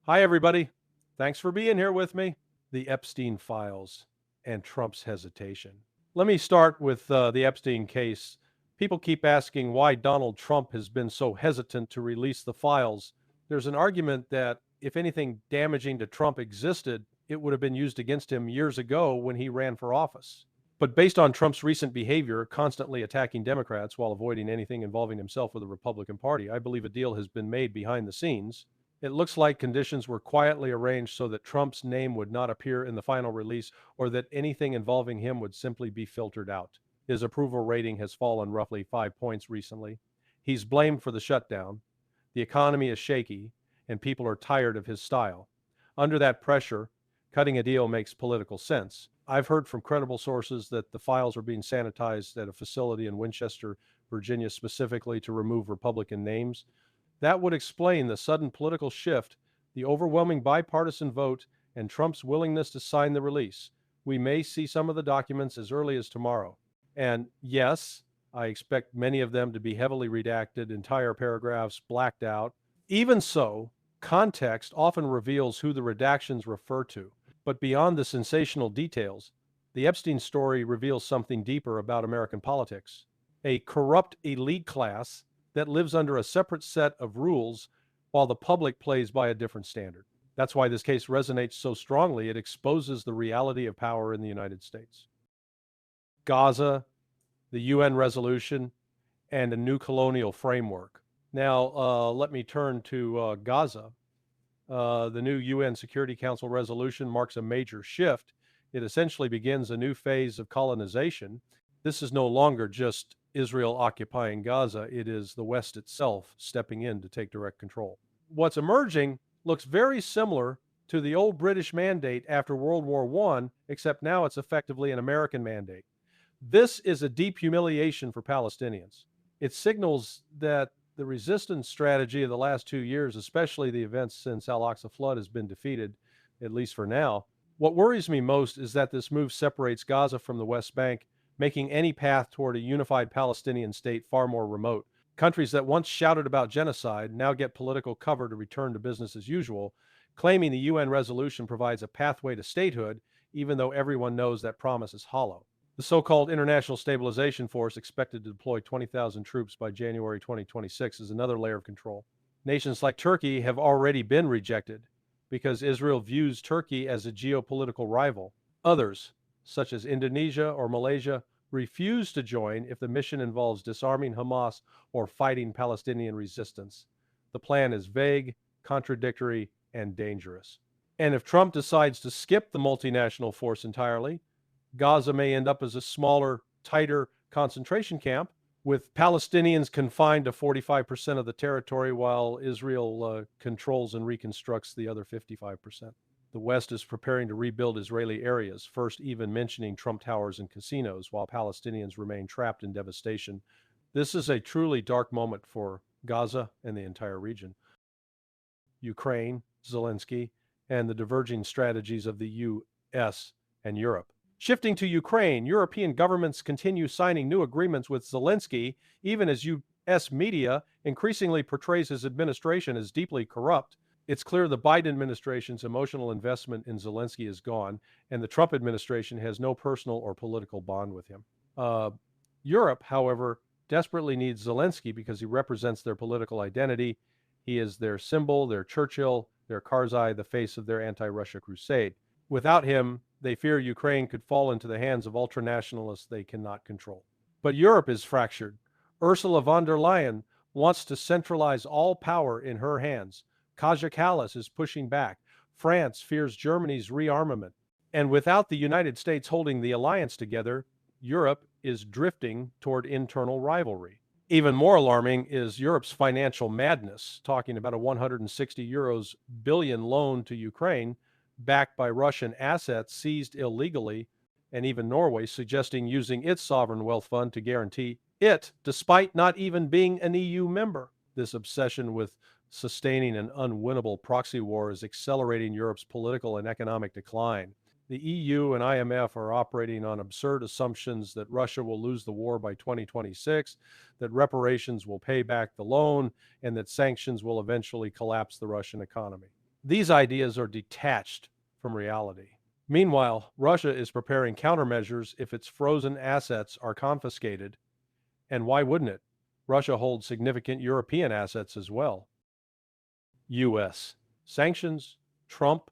Hi, everybody. Thanks for being here with me. The Epstein files and Trump's hesitation. Let me start with the Epstein case. People keep asking why Donald Trump has been so hesitant to release the files. There's an argument that if anything damaging to Trump existed, it would have been used against him years ago when he ran for office. But based on Trump's recent behavior, constantly attacking Democrats while avoiding anything involving himself or the Republican Party, I believe a deal has been made behind the scenes. It looks like conditions were quietly arranged so that Trump's name would not appear in the final release or that anything involving him would simply be filtered out. His approval rating has fallen roughly 5 points recently. He's blamed for the shutdown. The economy is shaky, and people are tired of his style. Under that pressure, cutting a deal makes political sense. I've heard from credible sources that the files are being sanitized at a facility in Winchester, Virginia, specifically to remove Republican names. That would explain the sudden political shift, the overwhelming bipartisan vote, and Trump's willingness to sign the release. We may see some of the documents as early as tomorrow. And yes, I expect many of them to be heavily redacted, entire paragraphs blacked out. Even so, context often reveals who the redactions refer to. But beyond the sensational details, the Epstein story reveals something deeper about American politics. A corrupt elite class that lives under a separate set of rules while the public plays by a different standard. That's why this case resonates so strongly. It exposes the reality of power in the United States. Gaza, the UN resolution, and a new colonial framework. Now, let me turn to Gaza. The new UN Security Council resolution marks a major shift. It essentially begins a new phase of colonization. This is no longer just Israel occupying Gaza, it is the West itself stepping in to take direct control. What's emerging looks very similar to the old British mandate after World War I, except now it's effectively an American mandate. This is a deep humiliation for Palestinians. It signals that the resistance strategy of the last 2 years, especially the events since Al-Aqsa flood, has been defeated, at least for now. What worries me most is that this move separates Gaza from the West Bank, making any path toward a unified Palestinian state far more remote. Countries that once shouted about genocide now get political cover to return to business as usual, claiming the UN resolution provides a pathway to statehood, even though everyone knows that promise is hollow. The so-called International Stabilization Force, expected to deploy 20,000 troops by January 2026, is another layer of control. Nations like Turkey have already been rejected because Israel views Turkey as a geopolitical rival. Others, such as Indonesia or Malaysia, refuse to join if the mission involves disarming Hamas or fighting Palestinian resistance. The plan is vague, contradictory, and dangerous. And if Trump decides to skip the multinational force entirely, Gaza may end up as a smaller, tighter concentration camp with Palestinians confined to 45% of the territory while Israel controls and reconstructs the other 55%. The West is preparing to rebuild Israeli areas, first even mentioning Trump towers and casinos, while Palestinians remain trapped in devastation. This is a truly dark moment for Gaza and the entire region. Ukraine, Zelensky, and the diverging strategies of the U.S. and Europe. Shifting to Ukraine, European governments continue signing new agreements with Zelensky, even as U.S. media increasingly portrays his administration as deeply corrupt. It's clear the Biden administration's emotional investment in Zelensky is gone, and the Trump administration has no personal or political bond with him. Europe, however, desperately needs Zelensky because he represents their political identity. He is their symbol, their Churchill, their Karzai, the face of their anti-Russia crusade. Without him, they fear Ukraine could fall into the hands of ultranationalists they cannot control. But Europe is fractured. Ursula von der Leyen wants to centralize all power in her hands. Kaja Kallas is pushing back. France fears Germany's rearmament. And without the United States holding the alliance together, Europe is drifting toward internal rivalry. Even more alarming is Europe's financial madness, talking about a 160 billion loan to Ukraine backed by Russian assets seized illegally, and even Norway suggesting using its sovereign wealth fund to guarantee it, despite not even being an EU member. This obsession with sustaining an unwinnable proxy war is accelerating Europe's political and economic decline. The EU and IMF are operating on absurd assumptions that Russia will lose the war by 2026, that reparations will pay back the loan, and that sanctions will eventually collapse the Russian economy. These ideas are detached from reality. Meanwhile, Russia is preparing countermeasures if its frozen assets are confiscated. And why wouldn't it? Russia holds significant European assets as well. U.S. Sanctions, Trump,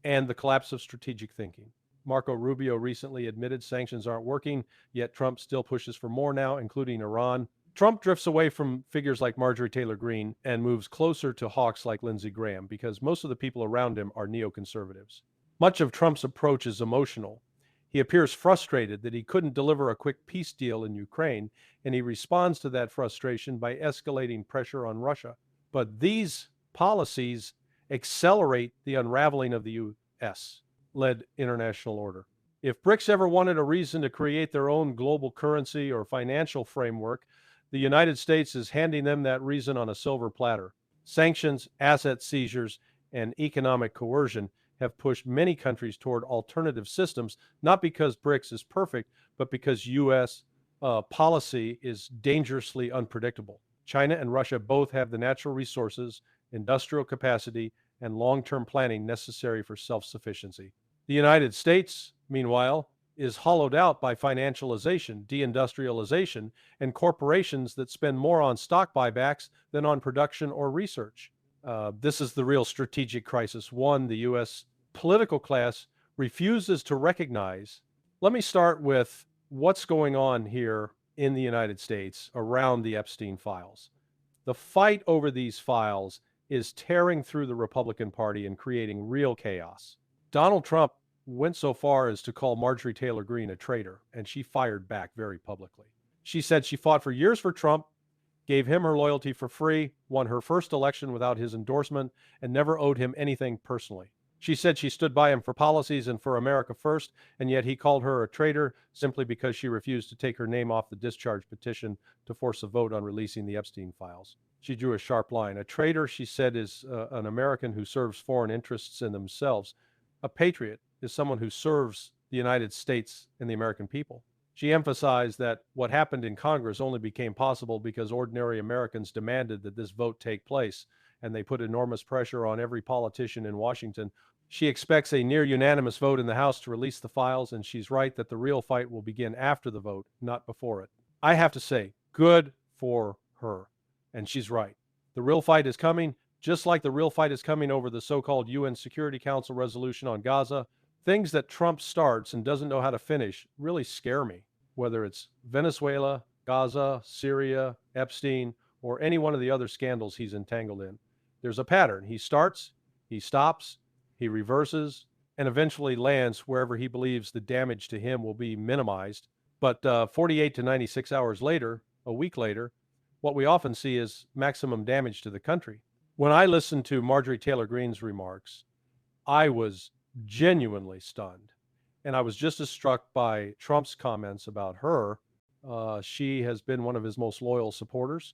and the collapse of strategic thinking. Marco Rubio recently admitted sanctions aren't working, yet Trump still pushes for more now, including Iran. Trump drifts away from figures like Marjorie Taylor Greene and moves closer to hawks like Lindsey Graham because most of the people around him are neoconservatives. Much of Trump's approach is emotional. He appears frustrated that he couldn't deliver a quick peace deal in Ukraine, and he responds to that frustration by escalating pressure on Russia. But these policies accelerate the unraveling of the U.S.-led international order. If BRICS ever wanted a reason to create their own global currency or financial framework, the United States is handing them that reason on a silver platter. Sanctions, asset seizures, and economic coercion have pushed many countries toward alternative systems, not because BRICS is perfect, but because U.S. Policy is dangerously unpredictable. China and Russia both have the natural resources, industrial capacity, and long-term planning necessary for self-sufficiency. The United States, meanwhile, is hollowed out by financialization, deindustrialization, and corporations that spend more on stock buybacks than on production or research. This is the real strategic crisis, one the U.S. political class refuses to recognize. Let me start with what's going on here in the United States around the Epstein files. The fight over these files is tearing through the Republican Party and creating real chaos. Donald Trump went so far as to call Marjorie Taylor Greene a traitor, and she fired back very publicly. She said she fought for years for Trump, gave him her loyalty for free, won her first election without his endorsement, and never owed him anything personally. She said she stood by him for policies and for America first, and yet he called her a traitor simply because she refused to take her name off the discharge petition to force a vote on releasing the Epstein files. She drew a sharp line. A traitor, she said, is an American who serves foreign interests in themselves. A patriot is someone who serves the United States and the American people. She emphasized that what happened in Congress only became possible because ordinary Americans demanded that this vote take place, and they put enormous pressure on every politician in Washington. She expects a near unanimous vote in the House to release the files, and she's right that the real fight will begin after the vote, not before it. I have to say, good for her. And she's right. The real fight is coming, just like the real fight is coming over the so-called UN Security Council resolution on Gaza. Things that Trump starts and doesn't know how to finish really scare me, whether it's Venezuela, Gaza, Syria, Epstein, or any one of the other scandals he's entangled in. There's a pattern. He starts, he stops, he reverses, and eventually lands wherever he believes the damage to him will be minimized. But 48 to 96 hours later, a week later, what we often see is maximum damage to the country. When I listened to Marjorie Taylor Greene's remarks, I was genuinely stunned. And I was just as struck by Trump's comments about her. She has been one of his most loyal supporters,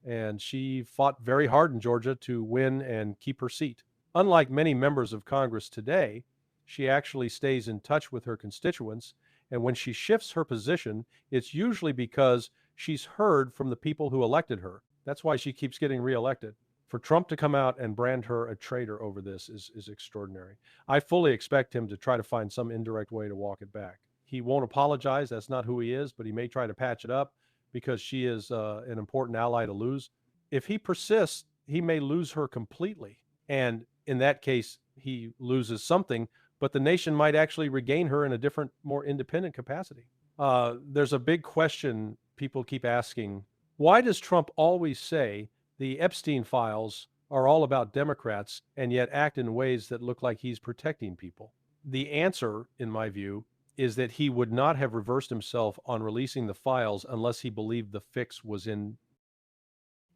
and she fought very hard in Georgia to win and keep her seat. Unlike many members of Congress today, she actually stays in touch with her constituents, and when she shifts her position, it's usually because she's heard from the people who elected her. That's why she keeps getting reelected. For Trump to come out and brand her a traitor over this is extraordinary. I fully expect him to try to find some indirect way to walk it back. He won't apologize. That's not who he is, but he may try to patch it up because she is an important ally to lose. If he persists, he may lose her completely. And in that case, he loses something, but the nation might actually regain her in a different, more independent capacity. There's a big question people keep asking. Why does Trump always say the Epstein files are all about Democrats and yet act in ways that look like he's protecting people? The answer, in my view, is that he would not have reversed himself on releasing the files unless he believed the fix was in.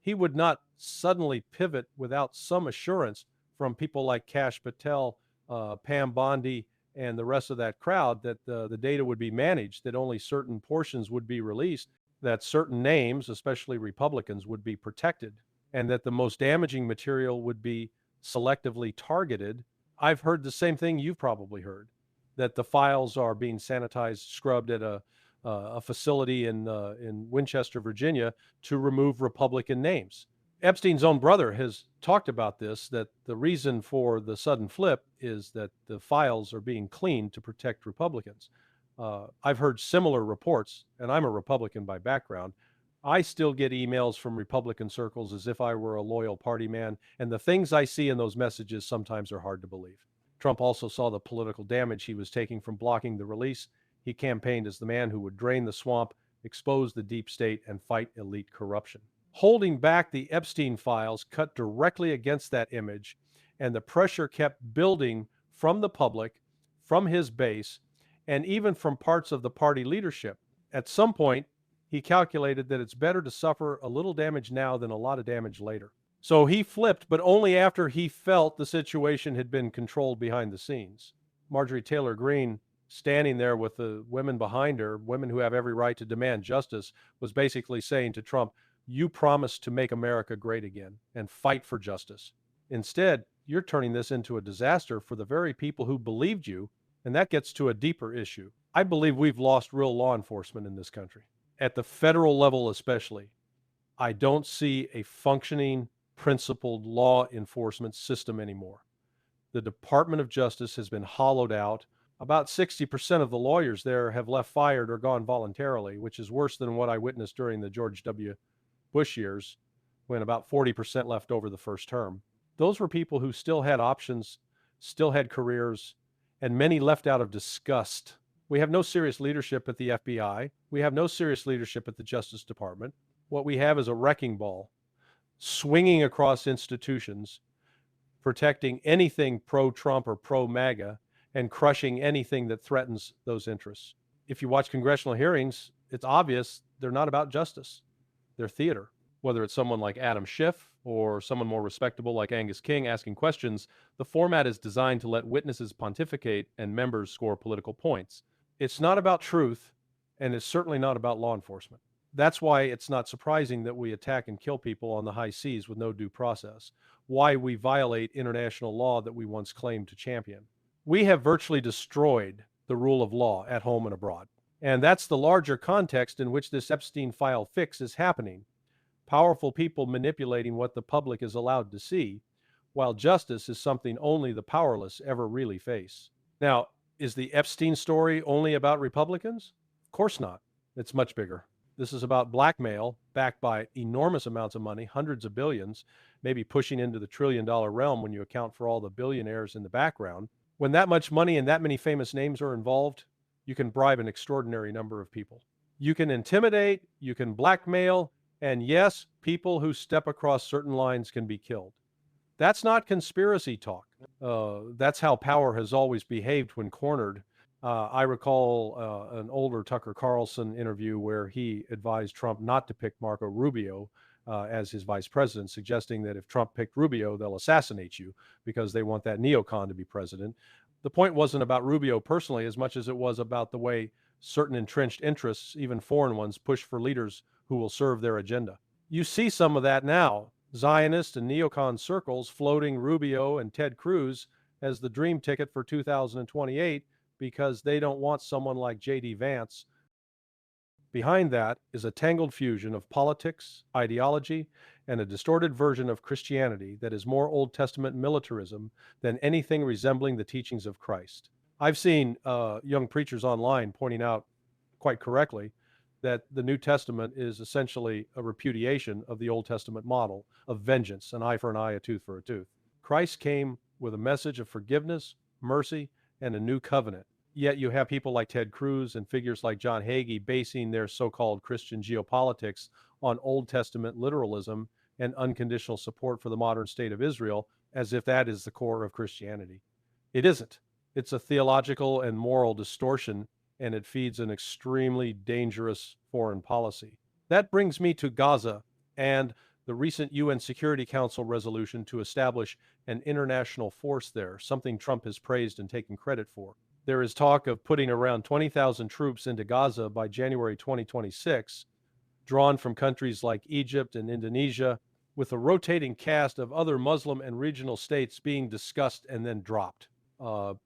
He would not suddenly pivot without some assurance from people like Kash Patel, Pam Bondi, and the rest of that crowd that the data would be managed, that only certain portions would be released, that certain names, especially Republicans, would be protected, and that the most damaging material would be selectively targeted. I've heard the same thing you've probably heard, that the files are being sanitized, scrubbed at a facility in Winchester, Virginia, to remove Republican names. Epstein's own brother has talked about this, that the reason for the sudden flip is that the files are being cleaned to protect Republicans. I've heard similar reports, and I'm a Republican by background. I still get emails from Republican circles as if I were a loyal party man, and the things I see in those messages sometimes are hard to believe. Trump also saw the political damage he was taking from blocking the release. He campaigned as the man who would drain the swamp, expose the deep state, and fight elite corruption. Holding back the Epstein files cut directly against that image, and the pressure kept building from the public, from his base, and even from parts of the party leadership. At some point, he calculated that it's better to suffer a little damage now than a lot of damage later. So he flipped, but only after he felt the situation had been controlled behind the scenes. Marjorie Taylor Greene, standing there with the women behind her, women who have every right to demand justice, was basically saying to Trump, you promised to make America great again and fight for justice. Instead, you're turning this into a disaster for the very people who believed you, and that gets to a deeper issue. I believe we've lost real law enforcement in this country. At the federal level especially, I don't see a functioning, principled law enforcement system anymore. The Department of Justice has been hollowed out. About 60% of the lawyers there have left fired or gone voluntarily, which is worse than what I witnessed during the George W. Bush years, when about 40% left over the first term. Those were people who still had options, still had careers, and many left out of disgust. We have no serious leadership at the FBI. We have no serious leadership at the Justice Department. What we have is a wrecking ball swinging across institutions, protecting anything pro-Trump or pro-MAGA, and crushing anything that threatens those interests. If you watch congressional hearings, it's obvious they're not about justice. They're theater. Whether it's someone like Adam Schiff or someone more respectable like Angus King asking questions, the format is designed to let witnesses pontificate and members score political points. It's not about truth, and it's certainly not about law enforcement. That's why it's not surprising that we attack and kill people on the high seas with no due process, why we violate international law that we once claimed to champion. We have virtually destroyed the rule of law at home and abroad. And that's the larger context in which this Epstein file fix is happening. Powerful people manipulating what the public is allowed to see, while justice is something only the powerless ever really face. Now, is the Epstein story only about Republicans? Of course not. It's much bigger. This is about blackmail backed by enormous amounts of money, hundreds of billions, maybe pushing into the trillion-dollar realm when you account for all the billionaires in the background. When that much money and that many famous names are involved, you can bribe an extraordinary number of people. You can intimidate, you can blackmail, and yes, people who step across certain lines can be killed. That's not conspiracy talk. That's how power has always behaved when cornered. I recall an older Tucker Carlson interview where he advised Trump not to pick Marco Rubio as his vice president, suggesting that if Trump picked Rubio, they'll assassinate you because they want that neocon to be president. The point wasn't about Rubio personally as much as it was about the way certain entrenched interests, even foreign ones, push for leaders who will serve their agenda. You see some of that now. Zionist and neocon circles floating Rubio and Ted Cruz as the dream ticket for 2028 because they don't want someone like J.D. Vance. Behind that is a tangled fusion of politics, ideology, and a distorted version of Christianity that is more Old Testament militarism than anything resembling the teachings of Christ. I've seen young preachers online pointing out quite correctly that the New Testament is essentially a repudiation of the Old Testament model of vengeance, an eye for an eye, a tooth for a tooth. Christ came with a message of forgiveness, mercy, and a new covenant. Yet you have people like Ted Cruz and figures like John Hagee basing their so-called Christian geopolitics on Old Testament literalism and unconditional support for the modern state of Israel, as if that is the core of Christianity. It isn't. It's a theological and moral distortion, and it feeds an extremely dangerous foreign policy. That brings me to Gaza and the recent UN Security Council resolution to establish an international force there, something Trump has praised and taken credit for. There is talk of putting around 20,000 troops into Gaza by January 2026, drawn from countries like Egypt and Indonesia, with a rotating cast of other Muslim and regional states being discussed and then dropped.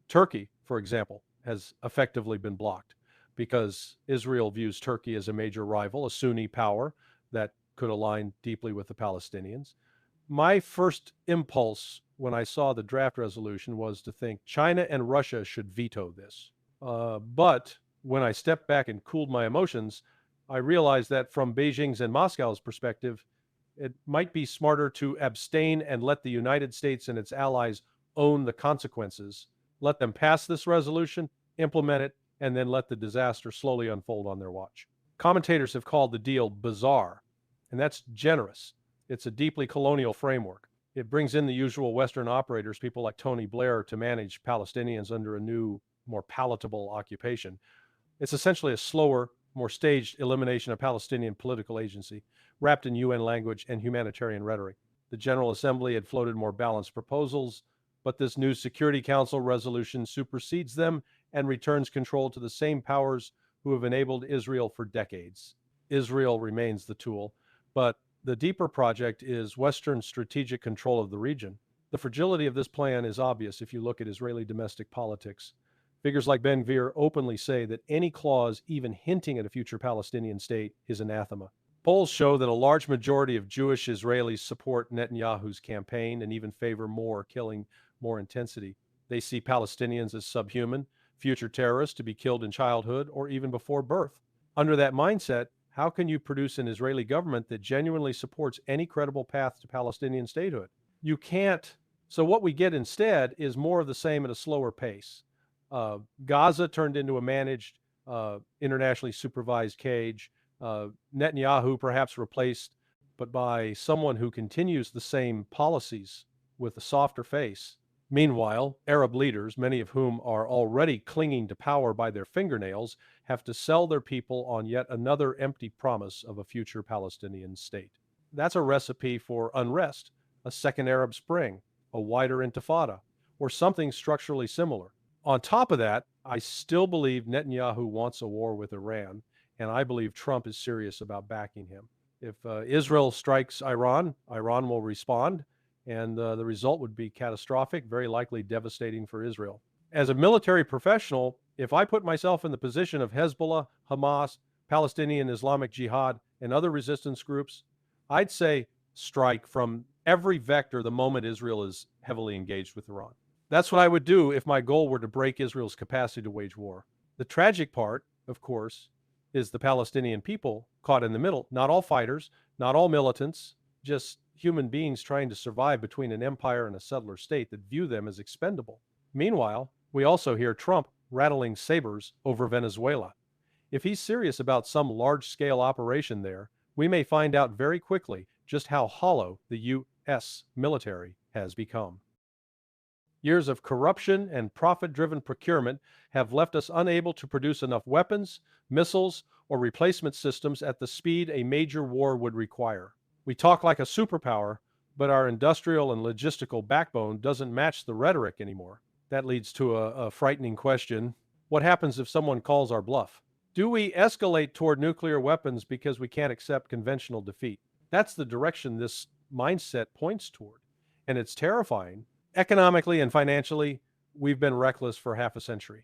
Turkey, for example, has effectively been blocked because Israel views Turkey as a major rival, a Sunni power that could align deeply with the Palestinians. My first impulse when I saw the draft resolution was to think China and Russia should veto this. But when I stepped back and cooled my emotions, I realized that from Beijing's and Moscow's perspective, it might be smarter to abstain and let the United States and its allies own the consequences. Let them pass this resolution, implement it, and then let the disaster slowly unfold on their watch. Commentators have called the deal bizarre, and that's generous. It's a deeply colonial framework. It brings in the usual Western operators, people like Tony Blair, to manage Palestinians under a new, more palatable occupation. It's essentially a slower, more staged elimination of Palestinian political agency, wrapped in UN language and humanitarian rhetoric. The General Assembly had floated more balanced proposals, but this new Security Council resolution supersedes them and returns control to the same powers who have enabled Israel for decades. Israel remains the tool, but the deeper project is Western strategic control of the region. The fragility of this plan is obvious if you look at Israeli domestic politics. Figures like Ben-Gvir openly say that any clause even hinting at a future Palestinian state is anathema. Polls show that a large majority of Jewish Israelis support Netanyahu's campaign and even favor more killing, more intensity. They see Palestinians as subhuman, future terrorists to be killed in childhood or even before birth. Under that mindset, how can you produce an Israeli government that genuinely supports any credible path to Palestinian statehood? You can't. So what we get instead is more of the same at a slower pace. Gaza turned into a managed, internationally supervised cage. Netanyahu perhaps replaced, but by someone who continues the same policies with a softer face. Meanwhile, Arab leaders, many of whom are already clinging to power by their fingernails, have to sell their people on yet another empty promise of a future Palestinian state. That's a recipe for unrest, a second Arab Spring, a wider intifada, or something structurally similar. On top of that, I still believe Netanyahu wants a war with Iran, and I believe Trump is serious about backing him. If Israel strikes Iran, Iran will respond, and the result would be catastrophic, very likely devastating for Israel. As a military professional, if I put myself in the position of Hezbollah, Hamas, Palestinian Islamic Jihad, and other resistance groups, I'd say strike from every vector the moment Israel is heavily engaged with Iran. That's what I would do if my goal were to break Israel's capacity to wage war. The tragic part, of course, is the Palestinian people caught in the middle. Not all fighters, not all militants, just human beings trying to survive between an empire and a settler state that view them as expendable. Meanwhile, we also hear Trump rattling sabers over Venezuela. If he's serious about some large-scale operation there, we may find out very quickly just how hollow the U.S. military has become. Years of corruption and profit-driven procurement have left us unable to produce enough weapons, missiles, or replacement systems at the speed a major war would require. We talk like a superpower, but our industrial and logistical backbone doesn't match the rhetoric anymore. That leads to a frightening question. What happens if someone calls our bluff? Do we escalate toward nuclear weapons because we can't accept conventional defeat? That's the direction this mindset points toward, and it's terrifying. Economically and financially, we've been reckless for half a century.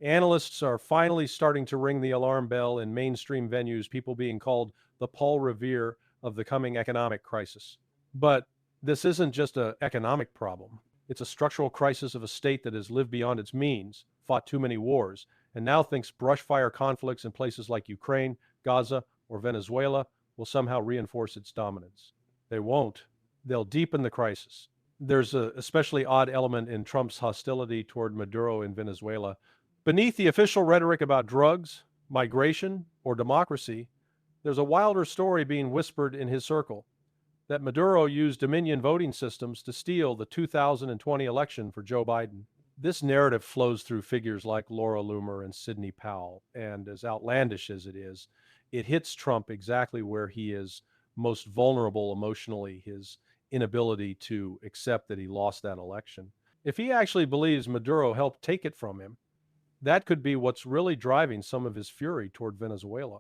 Analysts are finally starting to ring the alarm bell in mainstream venues, people being called the Paul Revere of the coming economic crisis. But this isn't just an economic problem. It's a structural crisis of a state that has lived beyond its means, fought too many wars, and now thinks brushfire conflicts in places like Ukraine, Gaza, or Venezuela will somehow reinforce its dominance. They won't. They'll deepen the crisis. There's an especially odd element in Trump's hostility toward Maduro in Venezuela. Beneath the official rhetoric about drugs, migration, or democracy, there's a wilder story being whispered in his circle, that Maduro used Dominion voting systems to steal the 2020 election for Joe Biden. This narrative flows through figures like Laura Loomer and Sidney Powell, and as outlandish as it is, it hits Trump exactly where he is most vulnerable emotionally, his inability to accept that he lost that election. If he actually believes Maduro helped take it from him, that could be what's really driving some of his fury toward Venezuela,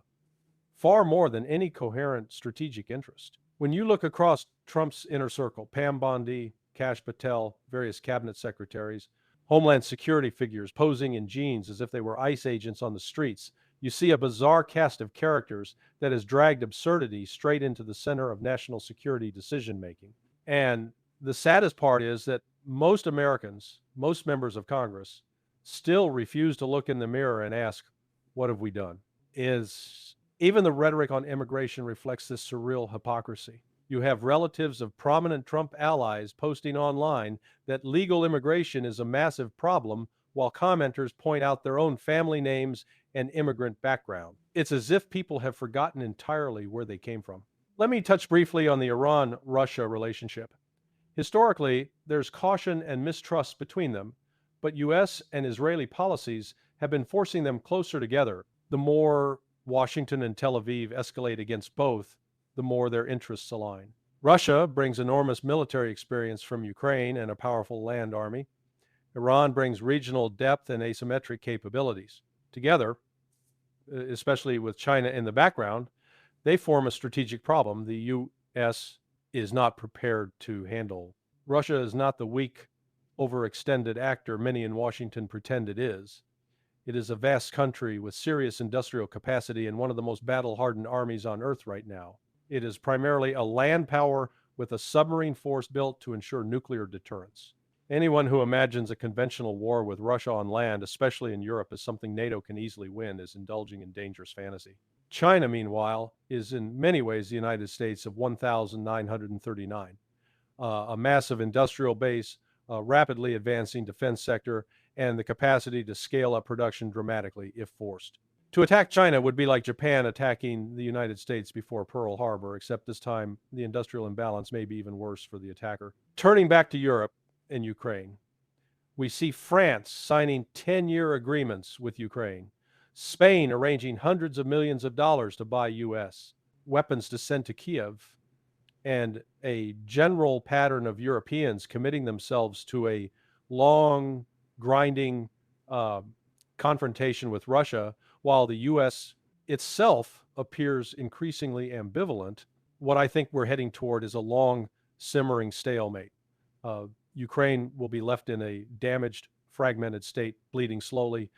far more than any coherent strategic interest. When you look across Trump's inner circle, Pam Bondi, Kash Patel, various cabinet secretaries, Homeland Security figures posing in jeans as if they were ICE agents on the streets, You see a bizarre cast of characters that has dragged absurdity straight into the center of national security decision making. And the saddest part is that most Americans, most members of Congress, still refuse to look in the mirror and ask, what have we done? Is even the rhetoric on immigration reflects this surreal hypocrisy. You have relatives of prominent Trump allies posting online that legal immigration is a massive problem, while commenters point out their own family names and immigrant background. It's as if people have forgotten entirely where they came from. Let me touch briefly on the Iran-Russia relationship. Historically, there's caution and mistrust between them, but US and Israeli policies have been forcing them closer together. The more Washington and Tel Aviv escalate against both, the more their interests align. Russia brings enormous military experience from Ukraine and a powerful land army. Iran brings regional depth and asymmetric capabilities. Together, especially with China in the background, they form a strategic problem the U.S. is not prepared to handle. Russia is not the weak, overextended actor many in Washington pretend it is. It is a vast country with serious industrial capacity and one of the most battle-hardened armies on Earth right now. It is primarily a land power with a submarine force built to ensure nuclear deterrence. Anyone who imagines a conventional war with Russia on land, especially in Europe, as something NATO can easily win is indulging in dangerous fantasy. China, meanwhile, is in many ways the United States of 1939. A massive industrial base, a rapidly advancing defense sector, and the capacity to scale up production dramatically if forced. To attack China would be like Japan attacking the United States before Pearl Harbor, except this time the industrial imbalance may be even worse for the attacker. Turning back to Europe and Ukraine, we see France signing 10-year agreements with Ukraine, Spain arranging hundreds of millions of dollars to buy U.S. weapons to send to Kiev, and a general pattern of Europeans committing themselves to a long, grinding confrontation with Russia, while the U.S. itself appears increasingly ambivalent. What I think we're heading toward is a long, simmering stalemate. Ukraine will be left in a damaged, fragmented state, bleeding slowly.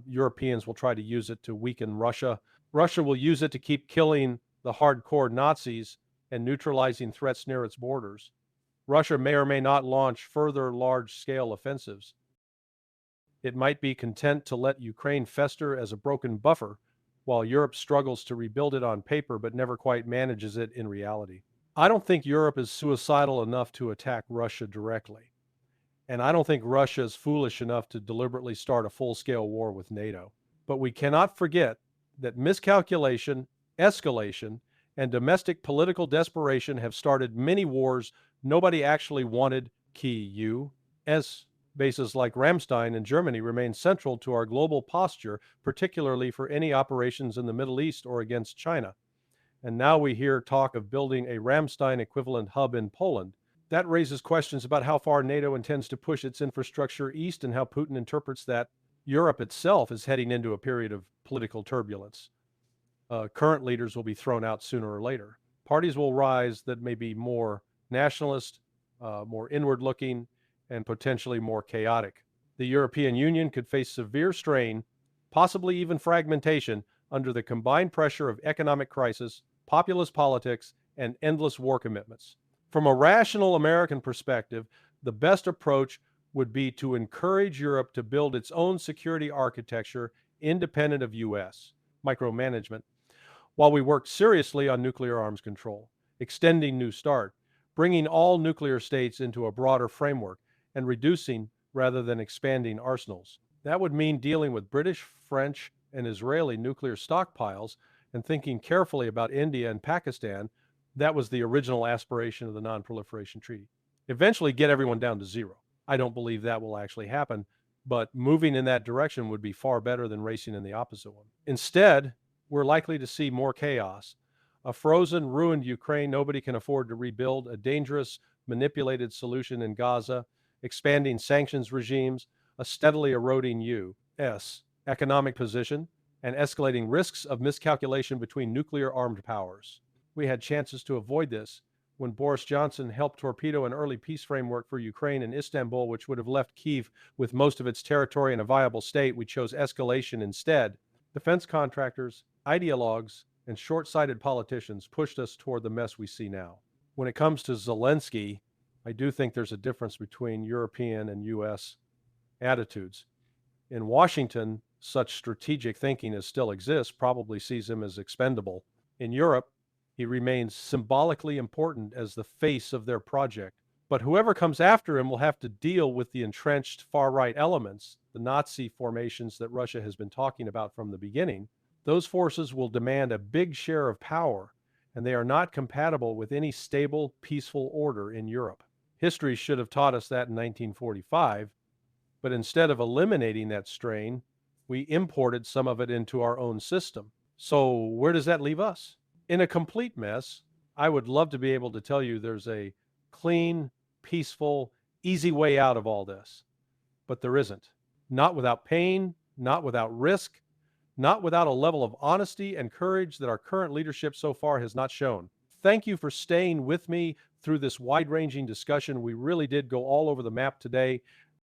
Europeans will try to use it to weaken Russia. Russia will use it to keep killing the hardcore Nazis and neutralizing threats near its borders. Russia may or may not launch further large-scale offensives. It might be content to let Ukraine fester as a broken buffer while Europe struggles to rebuild it on paper but never quite manages it in reality. I don't think Europe is suicidal enough to attack Russia directly. And I don't think Russia is foolish enough to deliberately start a full-scale war with NATO. But we cannot forget that miscalculation, escalation, and domestic political desperation have started many wars nobody actually wanted. Key U.S. bases like Ramstein in Germany remain central to our global posture, particularly for any operations in the Middle East or against China. And now we hear talk of building a Ramstein equivalent hub in Poland. That raises questions about how far NATO intends to push its infrastructure east and how Putin interprets that. Europe itself is heading into a period of political turbulence. Current leaders will be thrown out sooner or later. Parties will rise that may be more nationalist, more inward-looking, and potentially more chaotic. The European Union could face severe strain, possibly even fragmentation, under the combined pressure of economic crisis, populist politics, and endless war commitments. From a rational American perspective, the best approach would be to encourage Europe to build its own security architecture independent of U.S. micromanagement, while we work seriously on nuclear arms control, extending New START, bringing all nuclear states into a broader framework, and reducing rather than expanding arsenals. That would mean dealing with British, French, and Israeli nuclear stockpiles and thinking carefully about India and Pakistan. That was the original aspiration of the Non-Proliferation Treaty. Eventually get everyone down to zero. I don't believe that will actually happen, but moving in that direction would be far better than racing in the opposite one. Instead, we're likely to see more chaos. A frozen, ruined Ukraine nobody can afford to rebuild, a dangerous, manipulated solution in Gaza, expanding sanctions regimes, a steadily eroding U.S. economic position, and escalating risks of miscalculation between nuclear-armed powers. We had chances to avoid this when Boris Johnson helped torpedo an early peace framework for Ukraine in Istanbul, which would have left Kyiv with most of its territory in a viable state. We chose escalation instead. Defense contractors, ideologues, and short-sighted politicians pushed us toward the mess we see now. When it comes to Zelensky, I do think there's a difference between European and U.S. attitudes. In Washington, such strategic thinking as still exists probably sees him as expendable. In Europe, he remains symbolically important as the face of their project. But whoever comes after him will have to deal with the entrenched far-right elements, the Nazi formations that Russia has been talking about from the beginning. Those forces will demand a big share of power, and they are not compatible with any stable, peaceful order in Europe. History should have taught us that in 1945, but instead of eliminating that strain, we imported some of it into our own system. So where does that leave us? In a complete mess. I would love to be able to tell you there's a clean, peaceful, easy way out of all this, but there isn't. Not without pain, not without risk, not without a level of honesty and courage that our current leadership so far has not shown. Thank you for staying with me through this wide-ranging discussion. We really did go all over the map today.